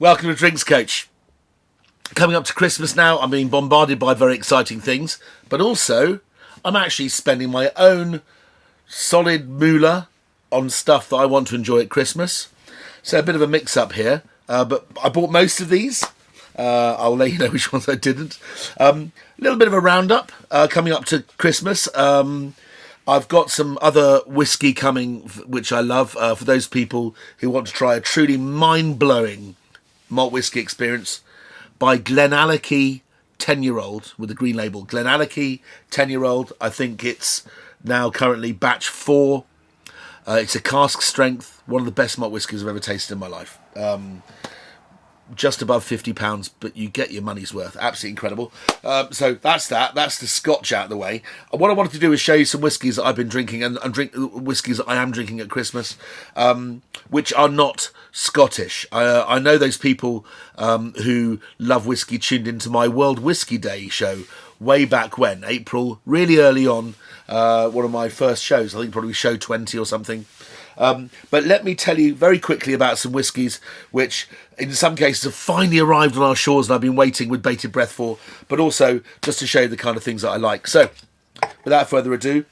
Welcome to Drinks Coach. Coming up to Christmas now, I'm being bombarded by very exciting things, but also I'm actually spending my own solid moolah on stuff that I want to enjoy at Christmas. So a bit of a mix-up here, but I bought most of these. I'll let you know which ones I didn't. A little bit of a roundup coming up to Christmas. I've got some other whiskey coming, which I love, for those people who want to try a truly mind-blowing malt whiskey experience by Glenallachie 10-year-old with the green label. Glenallachie 10-year-old. I think it's now currently batch 4. It's a cask strength, one of the best malt whiskies I've ever tasted in my life. Just above £50, but you get your money's worth. Absolutely incredible. So that's that. That's the Scotch out of the way. What I wanted to do is show you some whiskies that I've been drinking and whiskies that I am drinking at Christmas, which are not Scottish. I know those people who love whiskey tuned into my World Whiskey Day show way back when, April, really early on, one of my first shows. I think probably show 20 or something. But let me tell you very quickly about some whiskies which in some cases have finally arrived on our shores and I've been waiting with bated breath for, but also just to show you the kind of things that I like. So without further ado,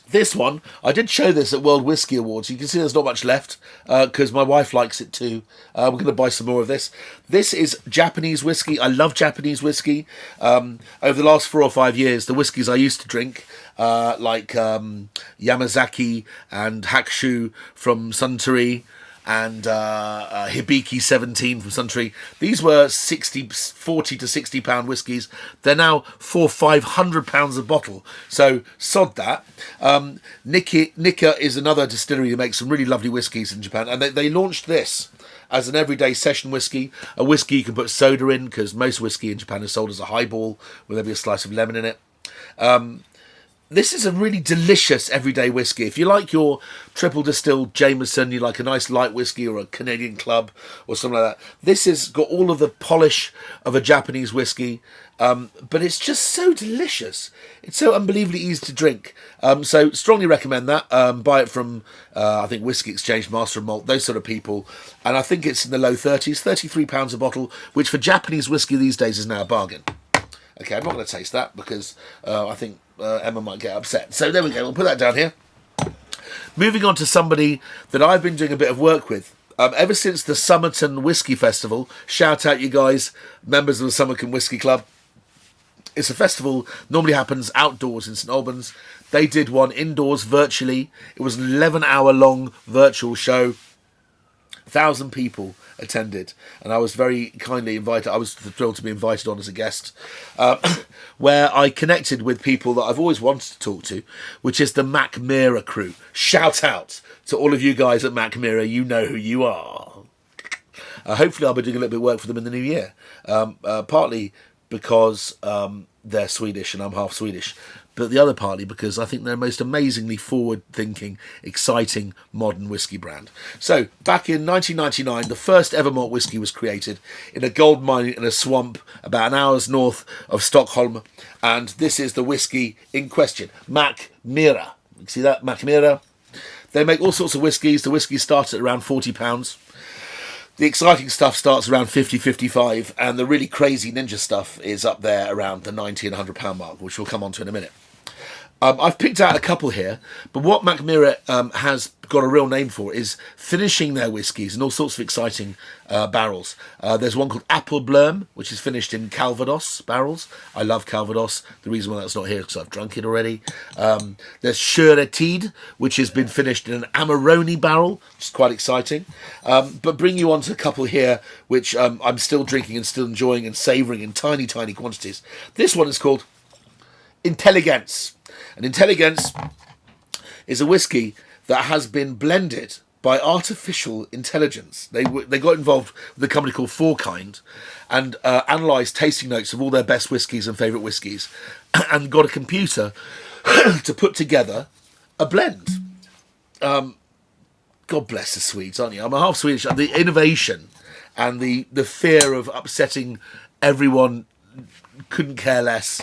this one, I did show this at World Whiskey Awards. You can see there's not much left because my wife likes it too. We're going to buy some more of this. This is Japanese whiskey. I love Japanese whiskey. Over the last 4 or 5 years, the whiskies I used to drink, like Yamazaki and Hakushu from Suntory, and Hibiki 17 from Suntory. These were 40 to 60 pound whiskies. They're now £400-500 a bottle. So sod that. Nikka is another distillery who makes some really lovely whiskies in Japan, and they launched this as an everyday session whiskey, a whiskey you can put soda in, because most whiskey in Japan is sold as a highball with maybe a slice of lemon in it. This is a really delicious everyday whiskey. If you like your triple distilled Jameson, you like a nice light whiskey or a Canadian Club or something like that, this has got all of the polish of a Japanese whiskey, but it's just so delicious. It's so unbelievably easy to drink. So strongly recommend that. Buy it from, I think, Whiskey Exchange, Master of Malt, those sort of people. And I think it's in the low 30s, £33 a bottle, which for Japanese whiskey these days is now a bargain. Okay, I'm not going to taste that because I think Emma might get upset. So there we go, we'll put that down here. Moving on to somebody that I've been doing a bit of work with. Ever since the Somerton Whiskey Festival, shout out you guys, members of the Somerton Whiskey Club. It's a festival, normally happens outdoors in St Albans. They did one indoors virtually. It was an 11-hour long virtual show. 1,000 people attended, and I was very kindly invited. I was thrilled to be invited on as a guest, where I connected with people that I've always wanted to talk to, which is the Mackmyra crew. Shout out to all of you guys at Mackmyra. You know who you are. Hopefully I'll be doing a little bit of work for them in the new year, partly because they're Swedish and I'm half Swedish, but the other partly because I think they're a most amazingly forward-thinking, exciting, modern whiskey brand. So, back in 1999, the first ever malt whiskey was created in a gold mine in a swamp about an hour's north of Stockholm, and this is the whiskey in question, Mackmyra. You see that? Mackmyra. They make all sorts of whiskies. The whiskey starts at around £40. The exciting stuff starts around 50, 55, and the really crazy ninja stuff is up there around the 90 and £100 mark, which we'll come on to in a minute. I've picked out a couple here, but what Mackmyra has got a real name for is finishing their whiskies in all sorts of exciting barrels. There's one called Apple Blurm, which is finished in Calvados barrels. I love Calvados. The reason why that's not here is because I've drunk it already. There's Sjöretid, which has been finished in an Amarone barrel, which is quite exciting. But bring you on to a couple here, which I'm still drinking and still enjoying and savouring in tiny, tiny quantities. This one is called Intelligens. And Intelligens is a whiskey that has been blended by artificial intelligence. They got involved with a company called Fourkind and analysed tasting notes of all their best whiskies and favourite whiskies and got a computer to put together a blend. God bless the Swedes, aren't you? I'm a half Swedish. The innovation and the fear of upsetting everyone, couldn't care less.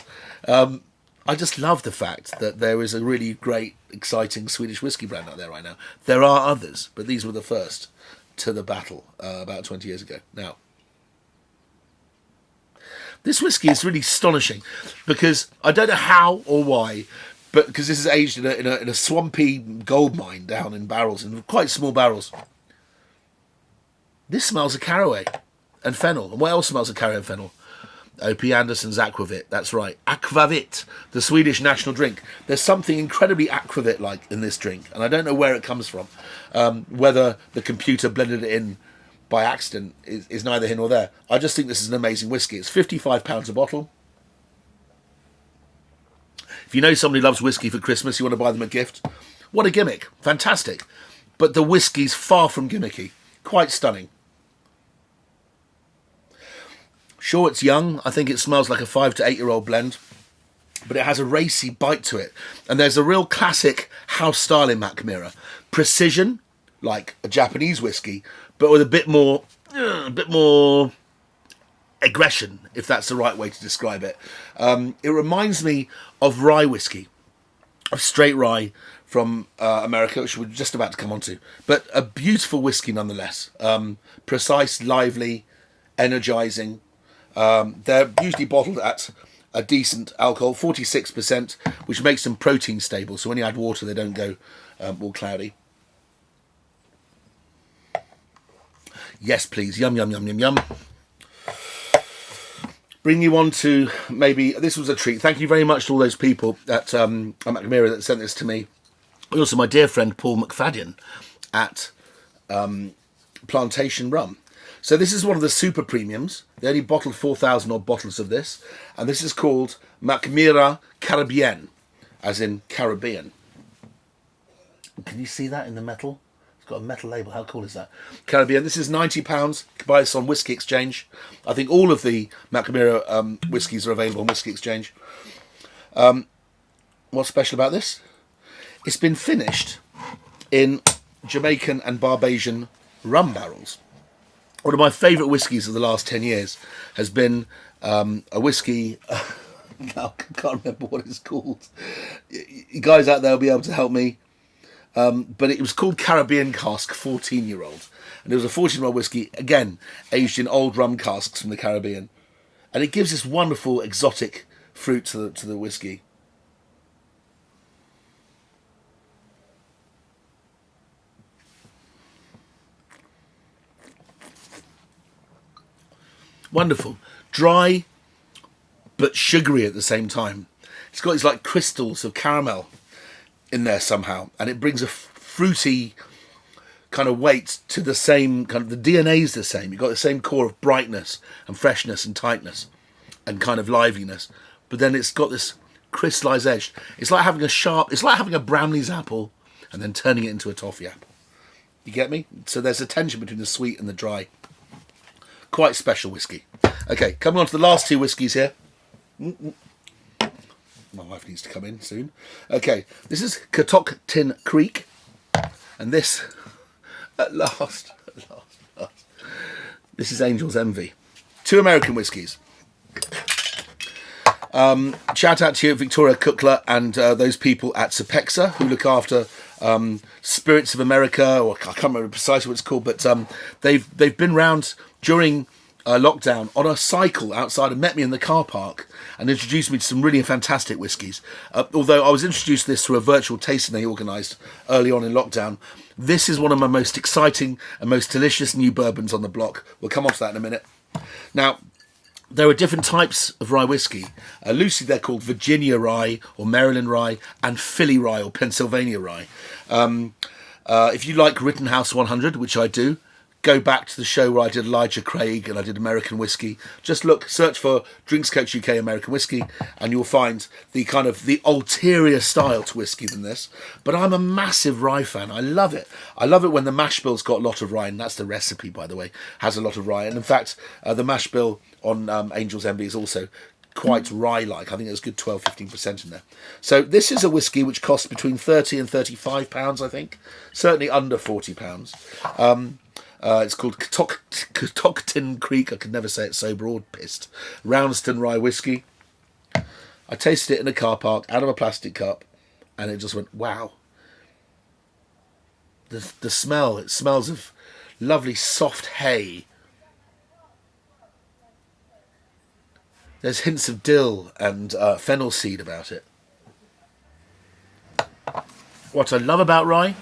I just love the fact that there is a really great, exciting Swedish whiskey brand out there right now. There are others, but these were the first to the battle about 20 years ago. Now, This whiskey is really astonishing because I don't know how or why, but because this is aged in a swampy gold mine down in barrels, in quite small barrels. This smells of caraway and fennel. And what else smells of caraway and fennel? O.P. Anderson's Aquavit. That's right. Aquavit, the Swedish national drink. There's something incredibly Aquavit-like in this drink, and I don't know where it comes from. Whether the computer blended it in by accident is neither here nor there. I just think this is an amazing whiskey. It's £55 a bottle. If you know somebody loves whiskey for Christmas, you want to buy them a gift, what a gimmick. Fantastic. But the whiskey's far from gimmicky. Quite stunning. Sure, it's young. I think it smells like a 5 to 8 year old blend, but it has a racy bite to it. And there's a real classic house style in Mackmyra. Precision, like a Japanese whiskey, but with a bit more aggression, if that's the right way to describe it. It reminds me of rye whiskey, of straight rye from America, which we're just about to come on to. But a beautiful whiskey nonetheless. Precise, lively, energising. They're usually bottled at a decent alcohol, 46%, which makes them protein stable. So when you add water, they don't go all cloudy. Yes, please. Yum, yum, yum, yum, yum. Bring you on to maybe, this was a treat. Thank you very much to all those people at Mackmyra that sent this to me. Also, my dear friend Paul McFadden at Plantation Rum. So this is one of the super premiums. They only bottled 4,000 odd bottles of this. And this is called Mackmyra Karibien, as in Caribbean. Can you see that in the metal? It's got a metal label. How cool is that? Caribbean. This is £90. You can buy this on Whisky Exchange. I think all of the Mackmyra whiskies are available on Whisky Exchange. What's special about this? It's been finished in Jamaican and Barbadian rum barrels. One of my favourite whiskies of the last 10 years has been a whiskey, I can't remember what it's called. You guys out there will be able to help me. But it was called Caribien Cask 14-year-old. And it was a 14-year-old whiskey, again, aged in old rum casks from the Caribbean. And it gives this wonderful exotic fruit to the whiskey. Wonderful. Dry, but sugary at the same time. It's got these like crystals of caramel in there somehow. And it brings a fruity kind of weight to the same, kind of the DNA's the same. You've got the same core of brightness and freshness and tightness and kind of liveliness. But then it's got this crystallized edge. It's like having it's like having a Bramley's apple and then turning it into a toffee apple. You get me? So there's a tension between the sweet and the dry. Quite special whiskey. Okay, coming on to the last two whiskies here. My wife needs to come in soon. Okay, this is Catoctin Creak. And this, at last, this is Angel's Envy. Two American whiskies. Shout out to you, Victoria Kukla, and those people at Sepexa who look after Spirits of America, or I can't remember precisely what it's called, but they've been round during lockdown on a cycle outside and met me in the car park and introduced me to some really fantastic whiskies. Although I was introduced to this through a virtual tasting they organised early on in lockdown. This is one of my most exciting and most delicious new bourbons on the block. We'll come on to that in a minute. Now, there are different types of rye whiskey. Loosely, they're called Virginia rye or Maryland rye and Philly rye or Pennsylvania rye. If you like Rittenhouse 100, which I do, go back to the show where I did Elijah Craig and I did American whiskey. Just search for Drinks Coach UK American whiskey, and you'll find the kind of the ulterior style to whiskey than this. But I'm a massive rye fan. I love it. I love it when the mash bill's got a lot of rye, and that's the recipe, by the way, has a lot of rye. And in fact, the mash bill on Angel's Envy is also quite rye-like. I think there's a good 12-15% in there. So this is a whiskey which costs between £30 and £35, I think. Certainly under £40. It's called Catoctin Creak. I could never say it sober or pissed. Roundstone rye whiskey. I tasted it in a car park out of a plastic cup, and it just went, wow. The smell, it smells of lovely soft hay. There's hints of dill and fennel seed about it. What I love about rye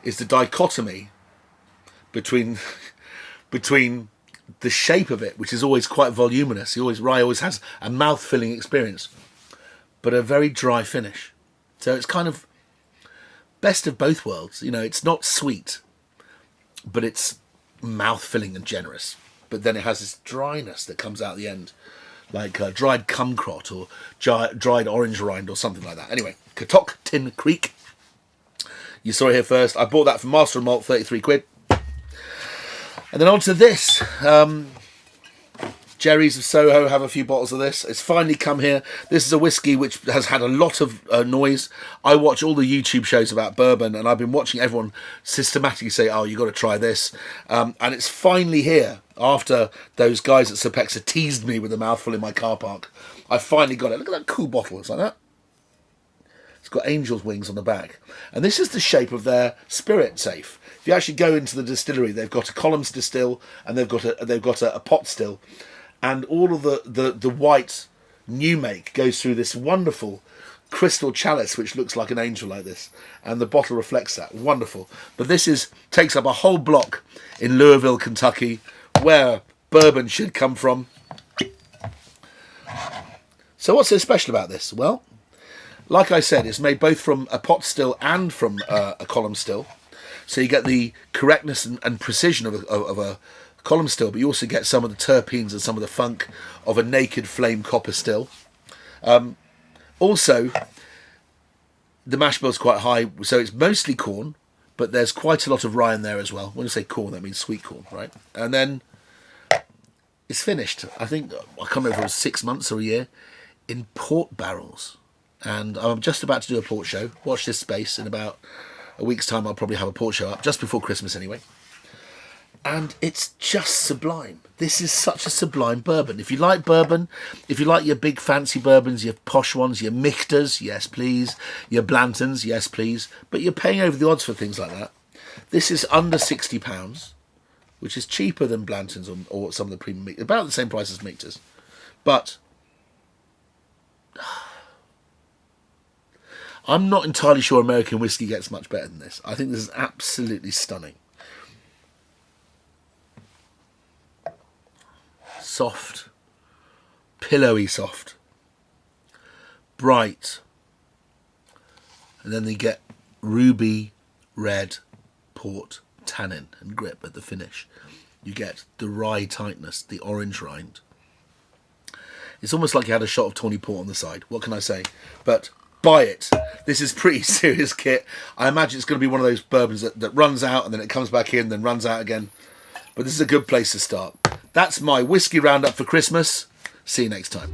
is the dichotomy between the shape of it, which is always quite voluminous. Rye always has a mouth-filling experience, but a very dry finish. So it's kind of best of both worlds. You know, it's not sweet, but it's mouth-filling and generous. But then it has this dryness that comes out at the end, like dried kumquat or dried orange rind or something like that. Anyway, Catoctin Creak. You saw it here first. I bought that from Master and Malt, 33 quid. And then on to this. Jerry's of Soho have a few bottles of this. It's finally come here. This is a whiskey which has had a lot of noise. I watch all the YouTube shows about bourbon, and I've been watching everyone systematically say, oh, you got to try this. And it's finally here after those guys at Sopexa teased me with a mouthful in my car park. I finally got it. Look at that cool bottle. It's like that. It's got angel's wings on the back. And this is the shape of their spirit safe. If you actually go into the distillery, they've got a columns distill and they've got a pot still. And all of the white new make goes through this wonderful crystal chalice, which looks like an angel like this. And the bottle reflects that. Wonderful. But this takes up a whole block in Louisville, Kentucky, where bourbon should come from. So what's so special about this? Well, like I said, it's made both from a pot still and from a column still. So you get the correctness and precision of a column still, but you also get some of the terpenes and some of the funk of a naked flame copper still. Also, the mash bill's quite high, so it's mostly corn, but there's quite a lot of rye in there as well. When you say corn, that means sweet corn, right? And then it's finished. I think, I can't remember if it was 6 months or a year, in port barrels. And I'm just about to do a port show. Watch this space. In about a week's time, I'll probably have a port show up, just before Christmas anyway. And it's just sublime. This is such a sublime bourbon. If you like bourbon, if you like your big fancy bourbons, your posh ones, your Michtas, yes please, your Blantons, yes please, but you're paying over the odds for things like that. This is under £60, which is cheaper than Blantons or some of the premium Michtas, about the same price as Michtas. But I'm not entirely sure American whiskey gets much better than this. I think this is absolutely stunning. Soft, pillowy soft, bright, and then they get ruby red port tannin and grip at the finish. You get the rye tightness, the orange rind. It's almost like you had a shot of tawny port on the side. What can I say? But buy it. This is pretty serious kit. I imagine it's going to be one of those bourbons that runs out and then it comes back in, then runs out again. But this is a good place to start. That's my whiskey roundup for Christmas. See you next time.